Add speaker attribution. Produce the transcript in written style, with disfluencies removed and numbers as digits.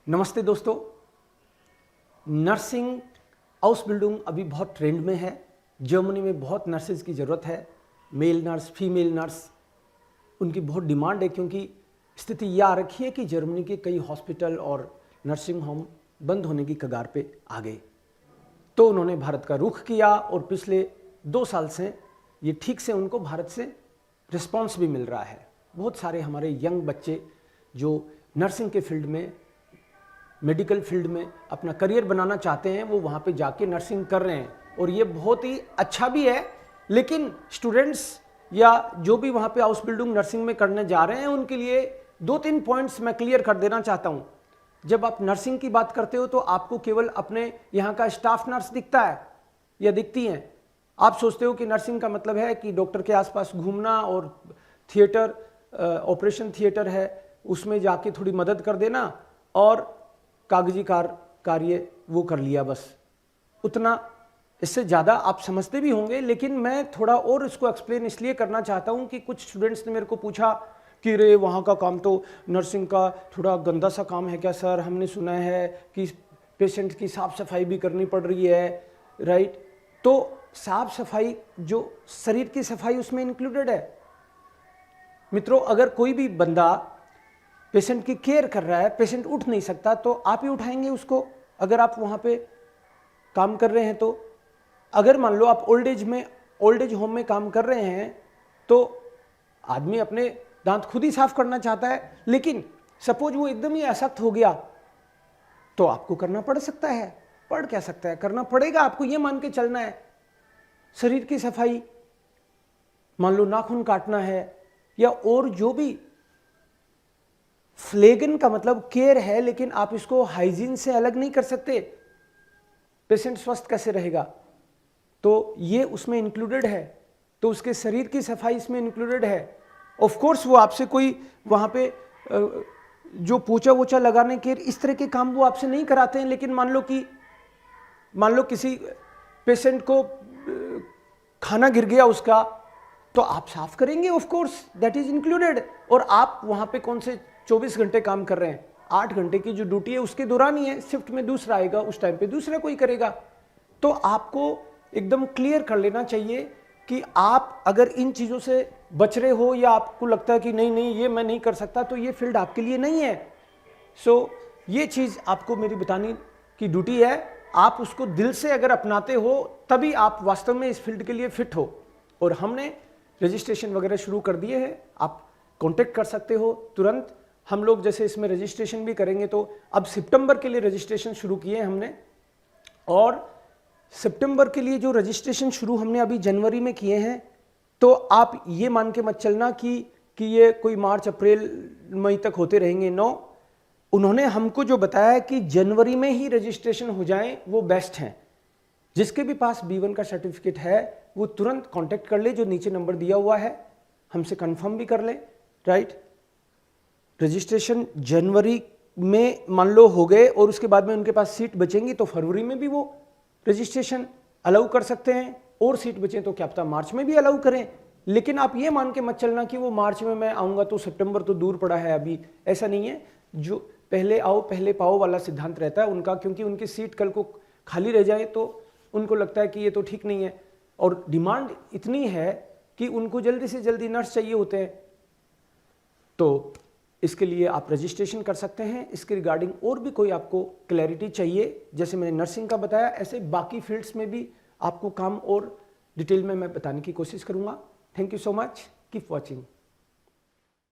Speaker 1: नमस्ते दोस्तों। नर्सिंग आउसबिल्डिंग अभी बहुत ट्रेंड में है। जर्मनी में बहुत नर्सेज की ज़रूरत है, मेल नर्स, फीमेल नर्स, उनकी बहुत डिमांड है क्योंकि स्थिति यह आ रखी है कि जर्मनी के कई हॉस्पिटल और नर्सिंग होम बंद होने की कगार पे आ गए। तो उन्होंने भारत का रुख किया और पिछले 2 साल से ये ठीक से उनको भारत से रिस्पांस भी मिल रहा है। बहुत सारे हमारे यंग बच्चे जो नर्सिंग के फील्ड में, मेडिकल फील्ड में अपना करियर बनाना चाहते हैं, वो वहाँ पे जाके नर्सिंग कर रहे हैं और ये बहुत ही अच्छा भी है। लेकिन स्टूडेंट्स या जो भी वहाँ पे हाउस बिल्डिंग नर्सिंग में करने जा रहे हैं उनके लिए 2-3 पॉइंट्स मैं क्लियर कर देना चाहता हूँ। जब आप नर्सिंग की बात करते हो तो आपको केवल अपने यहाँ का स्टाफ नर्स दिखता है या दिखती हैं। आप सोचते हो कि नर्सिंग का मतलब है कि डॉक्टर के आसपास घूमना और थिएटर, ऑपरेशन थिएटर है उसमें जाके थोड़ी मदद कर देना और कागजी कार्य वो कर लिया, बस उतना। इससे ज़्यादा आप समझते भी होंगे, लेकिन मैं थोड़ा और इसको एक्सप्लेन इसलिए करना चाहता हूँ कि कुछ स्टूडेंट्स ने मेरे को पूछा कि रे वहाँ का काम तो नर्सिंग का थोड़ा गंदा सा काम है क्या सर? हमने सुना है कि पेशेंट की साफ़ सफाई भी करनी पड़ रही है, राइट? तो साफ़ सफाई, जो शरीर की सफाई उसमें इंक्लूडेड है। मित्रों, अगर कोई भी बंदा पेशेंट की केयर कर रहा है, पेशेंट उठ नहीं सकता तो आप ही उठाएंगे उसको, अगर आप वहाँ पे काम कर रहे हैं तो। अगर मान लो आप ओल्ड एज होम में काम कर रहे हैं तो आदमी अपने दांत खुद ही साफ करना चाहता है, लेकिन सपोज वो एकदम ही असक्त हो गया तो आपको करना पड़ सकता है। पड़ क्या सकता है, करना पड़ेगा आपको, ये मान के चलना है। शरीर की सफाई, मान लो नाखून काटना है या और जो भी, फ्लेगन का मतलब केयर है, लेकिन आप इसको हाइजीन से अलग नहीं कर सकते। पेशेंट स्वस्थ कैसे रहेगा? तो ये उसमें इंक्लूडेड है, तो उसके शरीर की सफाई इसमें इंक्लूडेड है। ऑफ कोर्स वो आपसे कोई वहाँ पे जो पोछा वोछा लगाने के इस तरह के काम वो आपसे नहीं कराते हैं, लेकिन मान लो किसी पेशेंट को खाना गिर गया उसका, तो आप साफ करेंगे, of course that is included. और आप वहाँ पे कौन से 24 घंटे काम कर रहे हैं? 8 घंटे की जो ड्यूटी है उसके दौरान ही है, शिफ्ट में दूसरा आएगा, उस टाइम पे दूसरा कोई करेगा। तो आपको एकदम क्लियर कर लेना चाहिए कि आप अगर इन चीज़ों से बच रहे हो या आपको लगता है कि नहीं ये मैं नहीं कर सकता, तो ये फील्ड आपके लिए नहीं है। सो ये चीज़ आपको मेरी बताने की ड्यूटी है। आप उसको दिल से अगर अपनाते हो तभी आप वास्तव में इस फील्ड के लिए फिट हो। और हमने रजिस्ट्रेशन वगैरह शुरू कर दिए हैं, आप कॉन्टेक्ट कर सकते हो तुरंत। हम लोग जैसे इसमें रजिस्ट्रेशन भी करेंगे, तो अब सितंबर के लिए रजिस्ट्रेशन शुरू किए हैं हमने, और सितंबर के लिए जो रजिस्ट्रेशन शुरू हमने अभी जनवरी में किए हैं, तो आप ये मान के मत चलना कि ये कोई मार्च अप्रैल मई तक होते रहेंगे। नो, उन्होंने हमको जो बताया कि जनवरी में ही रजिस्ट्रेशन हो जाए वो बेस्ट है। जिसके भी पास B1 का सर्टिफिकेट है वो तुरंत कांटेक्ट कर ले, जो नीचे नंबर दिया हुआ है, हमसे कंफर्म भी कर ले, राइट? रजिस्ट्रेशन जनवरी में मान लो हो गए और उसके बाद में उनके पास सीट बचेंगी तो फरवरी में भी वो रजिस्ट्रेशन अलाउ कर सकते हैं, और सीट बचे तो क्या पता मार्च में भी अलाउ करें। लेकिन आप ये मान के मत चलना कि वो मार्च में मैं आऊँगा तो सितंबर तो दूर पड़ा है अभी, ऐसा नहीं है। जो पहले आओ पहले पाओ वाला सिद्धांत रहता है उनका, क्योंकि उनकी सीट कल को खाली रह जाए तो उनको लगता है कि ये तो ठीक नहीं है, और डिमांड इतनी है कि उनको जल्दी से जल्दी नर्स चाहिए होते हैं। तो इसके लिए आप रजिस्ट्रेशन कर सकते हैं। इसके रिगार्डिंग और भी कोई आपको क्लैरिटी चाहिए, जैसे मैंने नर्सिंग का बताया, ऐसे बाकी फील्ड्स में भी आपको काम और डिटेल में मैं बताने की कोशिश करूंगा। Thank you so much, keep watching.